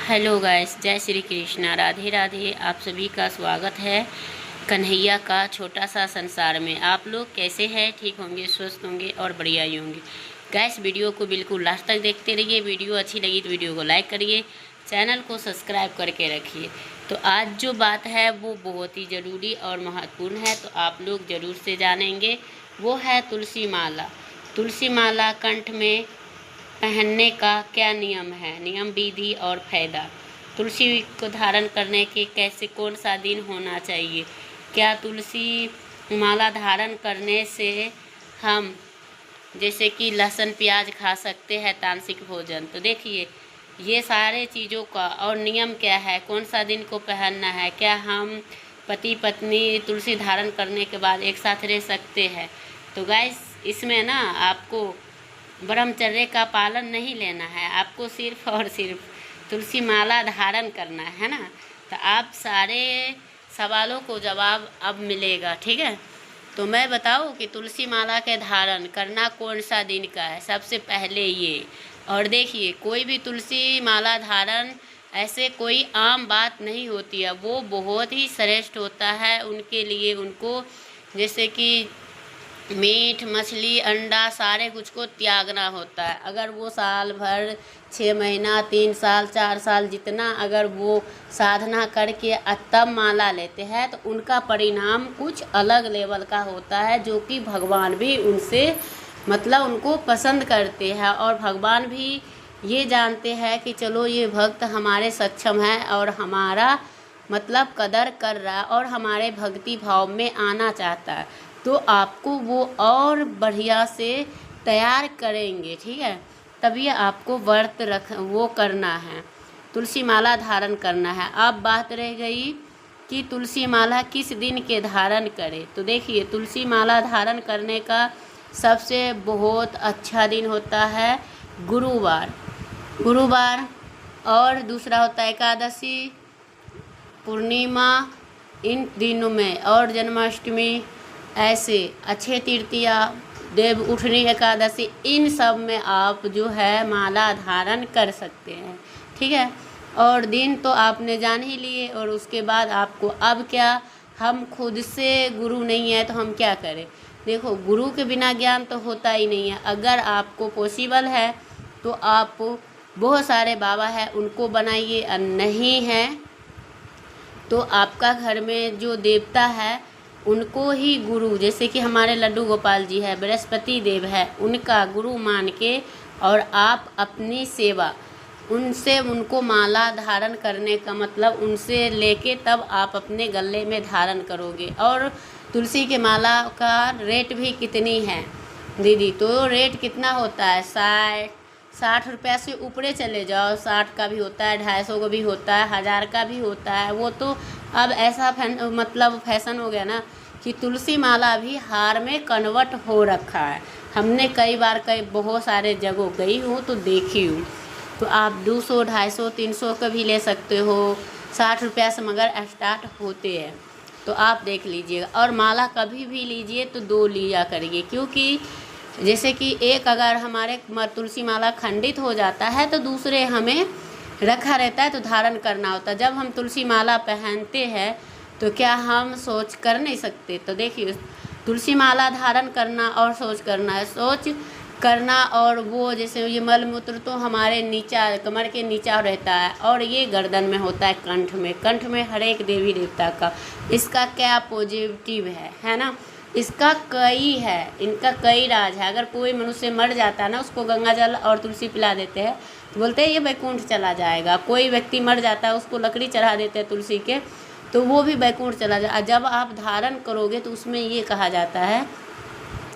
Hello guys, जय श्री कृष्णा, राधे राधे। आप सभी का स्वागत है कन्हैया का छोटा सा संसार में। आप लोग कैसे हैं? ठीक होंगे, स्वस्थ होंगे और बढ़िया ही होंगे। गाइस, वीडियो को बिल्कुल लास्ट तक देखते रहिए। वीडियो अच्छी लगी तो वीडियो को लाइक करिए, चैनल को सब्सक्राइब करके रखिए। तो आज जो बात है वो बहुत ही ज़रूरी और महत्वपूर्ण है, तो आप लोग ज़रूर से जानेंगे। वो है तुलसी माला। तुलसी माला कंठ में पहनने का क्या नियम है, नियम विधि और फायदा। तुलसी को धारण करने के कैसे कौन सा दिन होना चाहिए। क्या तुलसी माला धारण करने से हम जैसे कि लहसुन प्याज खा सकते हैं, तामसिक भोजन। तो देखिए ये सारे चीज़ों का और नियम क्या है, कौन सा दिन को पहनना है, क्या हम पति पत्नी तुलसी धारण करने के बाद एक साथ रह सकते हैं। तो गाइस, इसमें ना आपको ब्रह्मचर्य का पालन नहीं लेना है, आपको सिर्फ और सिर्फ तुलसी माला धारण करना है ना। तो आप सारे सवालों को जवाब अब मिलेगा, ठीक है। तो मैं बताऊँ कि तुलसी माला के धारण करना कौन सा दिन का है। सबसे पहले ये, और देखिए कोई भी तुलसी माला धारण ऐसे कोई आम बात नहीं होती है, वो बहुत ही श्रेष्ठ होता है उनके लिए। उनको जैसे कि मीट मछली अंडा सारे कुछ को त्यागना होता है। अगर वो साल भर 6 महीना 3 साल 4 साल जितना अगर वो साधना करके तब माला लेते हैं तो उनका परिणाम कुछ अलग लेवल का होता है, जो कि भगवान भी उनसे मतलब उनको पसंद करते हैं। और भगवान भी ये जानते हैं कि चलो ये भक्त हमारे सक्षम है और हमारा मतलब कदर कर रहा है और हमारे भक्ति भाव में आना चाहता है, तो आपको वो और बढ़िया से तैयार करेंगे, ठीक है। तभी आपको व्रत वो करना है, तुलसी माला धारण करना है। अब बात रह गई कि तुलसी माला किस दिन के धारण करें। तो देखिए तुलसी माला धारण करने का सबसे बहुत अच्छा दिन होता है गुरुवार। और दूसरा होता है एकादशी, पूर्णिमा, इन दिनों में, और जन्माष्टमी, ऐसे अक्षय तृतीया, देव उठनी एकादशी, इन सब में आप जो है माला धारण कर सकते हैं, ठीक है। और दिन तो आपने जान ही लिए। और उसके बाद आपको अब क्या, हम खुद से गुरु नहीं है तो हम क्या करें। देखो गुरु के बिना ज्ञान तो होता ही नहीं है। अगर आपको पॉसिबल है तो आप बहुत सारे बाबा हैं उनको बनाइए, और नहीं है तो आपका घर में जो देवता है उनको ही गुरु, जैसे कि हमारे लड्डू गोपाल जी है, बृहस्पति देव है, उनका गुरु मान के और आप अपनी सेवा उनसे उनको माला धारण करने का मतलब उनसे लेके तब आप अपने गले में धारण करोगे। और तुलसी के माला का रेट भी कितनी है दीदी, तो रेट कितना होता है, 60 रुपया से ऊपरे चले जाओ। 60 का भी होता है, 250 का भी होता है, 1000 का भी होता है। वो तो अब ऐसा मतलब फैशन हो गया ना कि तुलसी माला भी हार में कन्वर्ट हो रखा है। हमने कई बार बहुत सारे जगह गई हूँ तो देखी हूँ। तो आप 200 250 300 का भी ले सकते हो, 60 रुपया से मगर स्टार्ट होते हैं। तो आप देख लीजिएगा। और माला कभी भी लीजिए तो 2 लिया करिए, क्योंकि जैसे कि एक अगर हमारे तुलसी माला खंडित हो जाता है तो दूसरे हमें रखा रहता है तो धारण करना होता है। जब हम तुलसी माला पहनते हैं तो क्या हम सोच कर नहीं सकते। तो देखिए तुलसी माला धारण करना और सोच करना है। सोच करना और वो जैसे ये मल मूत्र तो हमारे नीचा कमर के नीचा रहता है, और ये गर्दन में होता है, कंठ में हर एक देवी देवता का। इसका क्या पॉजिटिव है ना। इसका कई है, इनका कई राज है। अगर कोई मनुष्य मर जाता है ना, उसको गंगा जल और तुलसी पिला देते हैं तो बोलते हैं ये वैकुंठ चला जाएगा। कोई व्यक्ति मर जाता है, उसको लकड़ी चढ़ा देते हैं तुलसी के, तो वो भी वैकुंठ चला जाए। जब आप धारण करोगे तो उसमें ये कहा जाता है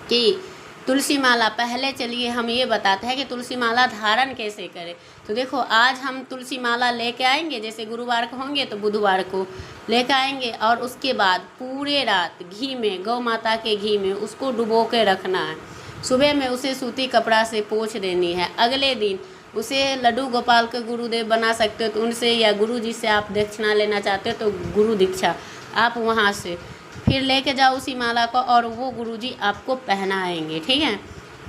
कि तुलसी माला, पहले चलिए हम ये बताते हैं कि तुलसी माला धारण कैसे करें। तो देखो आज हम तुलसी माला लेके आएंगे, जैसे गुरुवार को होंगे तो बुधवार को लेके आएंगे, और उसके बाद पूरे रात घी में, गौ माता के घी में उसको डुबो के रखना है। सुबह में उसे सूती कपड़ा से पोंछ देनी है। अगले दिन उसे लड्डू गोपाल के गुरुदेव बना सकते हो तो उनसे, या गुरु जी से आप दक्षिणा लेना चाहते हो तो गुरु दीक्षा आप वहाँ से फिर लेके जाओ उसी माला को, और वो गुरुजी आपको पहनाएंगे, ठीक है।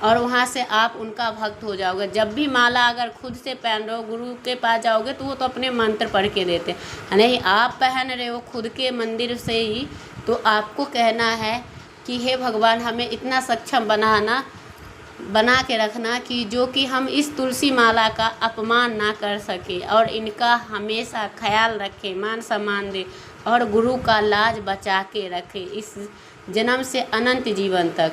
और वहाँ से आप उनका भक्त हो जाओगे। जब भी माला अगर खुद से पहन रहे हो, गुरु के पास जाओगे तो वो तो अपने मंत्र पढ़ के देते हैं, नहीं आप पहन रहे हो खुद के मंदिर से ही, तो आपको कहना है कि हे भगवान हमें इतना सक्षम बना के रखना कि जो कि हम इस तुलसी माला का अपमान ना कर सके और इनका हमेशा ख्याल रखे, मान सम्मान दे और गुरु का लाज बचा के रखे इस जन्म से अनंत जीवन तक,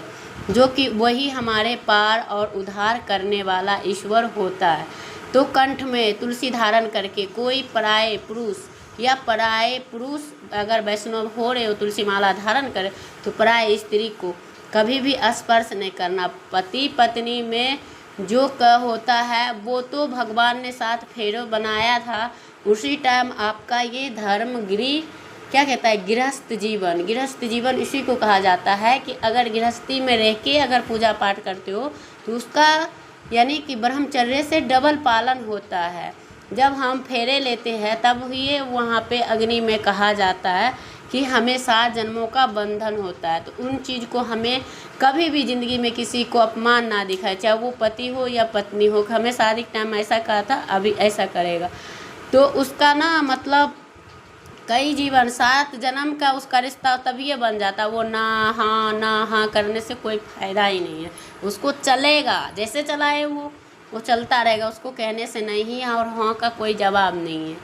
जो कि वही हमारे पार और उद्धार करने वाला ईश्वर होता है। तो कंठ में तुलसी धारण करके कोई पराये पुरुष या पराये पुरुष अगर वैष्णव हो रहे हो तुलसी माला धारण करे तो पराये स्त्री को कभी भी स्पर्श नहीं करना। पति पत्नी में जो होता है वो तो भगवान ने 7 फेरों बनाया था, उसी टाइम आपका ये धर्मगिरी क्या कहता है, गृहस्थ जीवन इसी को कहा जाता है कि अगर गृहस्थी में रह के अगर पूजा पाठ करते हो तो उसका यानी कि ब्रह्मचर्य से डबल पालन होता है। जब हम फेरे लेते हैं तब ये वहाँ पे अग्नि में कहा जाता है कि हमें 7 जन्मों का बंधन होता है। तो उन चीज़ को हमें कभी भी ज़िंदगी में किसी को अपमान ना दिखाए, चाहे वो पति हो या पत्नी हो। हमें शादी के टाइम ऐसा कहा था, अभी ऐसा करेगा तो उसका ना मतलब कई जीवन 7 जन्म का उसका रिश्ता तभी ये बन जाता है। वो ना हाँ करने से कोई फ़ायदा ही नहीं है, उसको चलेगा जैसे चलाए वो चलता रहेगा, उसको कहने से नहीं और हाँ का कोई जवाब नहीं है,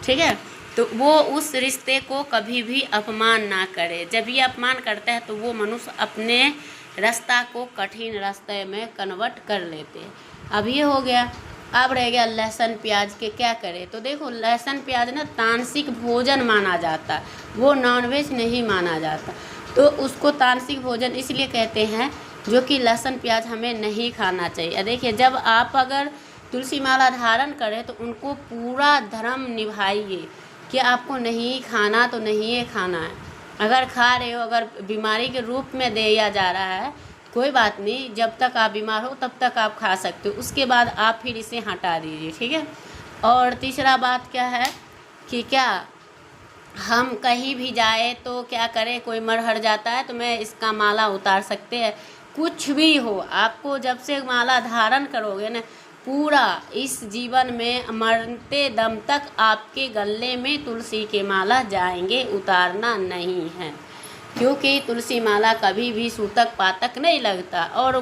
ठीक है। तो वो उस रिश्ते को कभी भी अपमान ना करे। जब ये अपमान करता है तो वो मनुष्य अपने रास्ता को कठिन रास्ते में कन्वर्ट कर लेते हैं। अब ये हो गया। अब रह गया लहसुन प्याज के क्या करें। तो देखो लहसुन प्याज ना तामसिक भोजन माना जाता, वो नॉनवेज नहीं माना जाता। तो उसको तामसिक भोजन इसलिए कहते हैं जो कि लहसुन प्याज हमें नहीं खाना चाहिए। देखिए जब आप अगर तुलसी माला धारण करें तो उनको पूरा धर्म निभाइए कि आपको नहीं खाना तो नहीं खाना है। अगर खा रहे हो, अगर बीमारी के रूप में दिया जा रहा है कोई बात नहीं, जब तक आप बीमार हो तब तक आप खा सकते हो, उसके बाद आप फिर इसे हटा दीजिए, ठीक है। और तीसरा बात क्या है कि क्या हम कहीं भी जाए तो क्या करें, कोई मर हर जाता है तो मैं इसका माला उतार सकते हैं। कुछ भी हो, आपको जब से माला धारण करोगे ना पूरा इस जीवन में मरते दम तक आपके गले में तुलसी के माला जाएंगे, उतारना नहीं है। क्योंकि तुलसी माला कभी भी सूतक पातक नहीं लगता और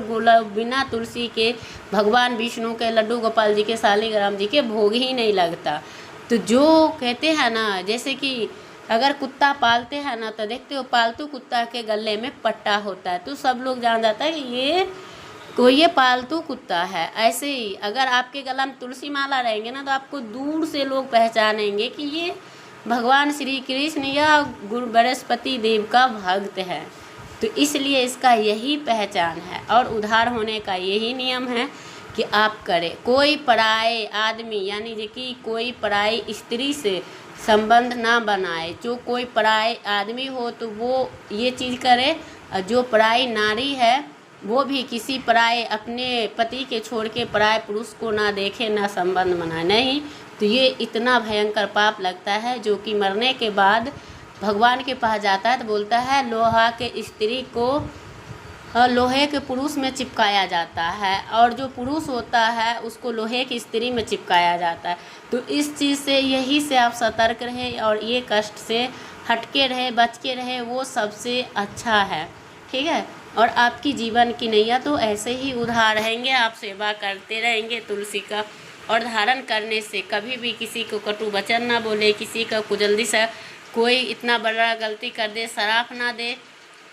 बिना तुलसी के भगवान विष्णु के लड्डू गोपाल जी के शालिग्राम जी के भोग ही नहीं लगता। तो जो कहते हैं ना, जैसे कि अगर कुत्ता पालते हैं ना तो देखते हो पालतू कुत्ता के गले में पट्टा होता है तो सब लोग जान जाता है कि ये पालतू कुत्ता है। ऐसे ही अगर आपके गला में तुलसी माला रहेंगे ना तो आपको दूर से लोग पहचानेंगे कि ये भगवान श्री कृष्ण या गुरु बृहस्पति देव का भक्त है। तो इसलिए इसका यही पहचान है और उद्धार होने का यही नियम है कि आप करें। कोई पराये आदमी यानी कि कोई पराई स्त्री से संबंध ना बनाए। जो कोई पराये आदमी हो तो वो ये चीज़ करे, और जो पराई नारी है वो भी किसी पराये अपने पति के छोड़ के पराये पुरुष को ना देखे, ना संबंध बनाए, नहीं तो ये इतना भयंकर पाप लगता है जो कि मरने के बाद भगवान के पास जाता है तो बोलता है लोहा के स्त्री को लोहे के पुरुष में चिपकाया जाता है और जो पुरुष होता है उसको लोहे की स्त्री में चिपकाया जाता है। तो इस चीज़ से यही से आप सतर्क रहे और ये कष्ट से हटके रहे, बच के रहे, वो सबसे अच्छा है, ठीक है। और आपकी जीवन की नैया तो ऐसे ही उधार रहेंगे, आप सेवा करते रहेंगे तुलसी का। और धारण करने से कभी भी किसी को कटु वचन ना बोले, किसी का को जल्दी से कोई इतना बड़ा गलती कर दे सराफ ना दे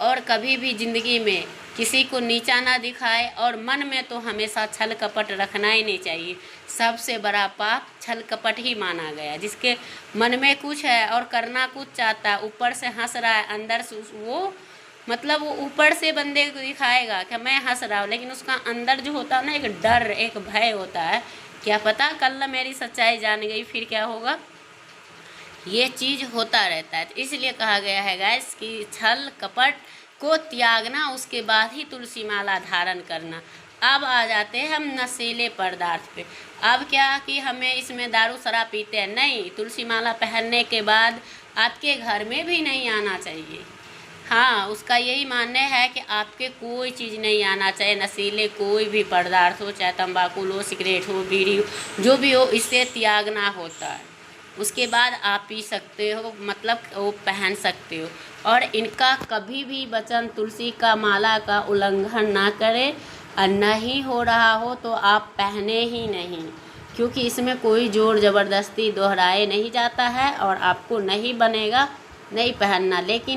और कभी भी ज़िंदगी में किसी को नीचा ना दिखाए। और मन में तो हमेशा छल कपट रखना ही नहीं चाहिए। सबसे बड़ा पाप छल कपट ही माना गया। जिसके मन में कुछ है और करना कुछ चाहता है, ऊपर से हंस रहा है, अंदर से वो मतलब वो ऊपर से बंदे को दिखाएगा कि मैं हंस रहा हूँ, लेकिन उसका अंदर जो होता है ना एक डर, एक भय होता है, क्या पता कल मेरी सच्चाई जान गई फिर क्या होगा। ये चीज़ होता रहता है। तो इसलिए कहा गया है गाइस कि छल कपट को त्यागना, उसके बाद ही तुलसी माला धारण करना। अब आ जाते हैं हम नशीले पदार्थ पे। अब क्या कि हमें इसमें दारू शराब पीते हैं, नहीं, तुलसी माला पहनने के बाद आपके घर में भी नहीं आना चाहिए। हाँ, उसका यही मानना है कि आपके कोई चीज़ नहीं आना चाहिए, नशीले कोई भी पदार्थ हो, चाहे तंबाकू हो, सिगरेट हो, बीड़ी हो, जो भी हो, इसे त्यागना होता है। उसके बाद आप पी सकते हो, मतलब वो पहन सकते हो। और इनका कभी भी वचन तुलसी का माला का उल्लंघन ना करें, और नहीं हो रहा हो तो आप पहने ही नहीं, क्योंकि इसमें कोई ज़ोर ज़बरदस्ती दोहराए नहीं जाता है और आपको नहीं बनेगा नहीं पहनना। लेकिन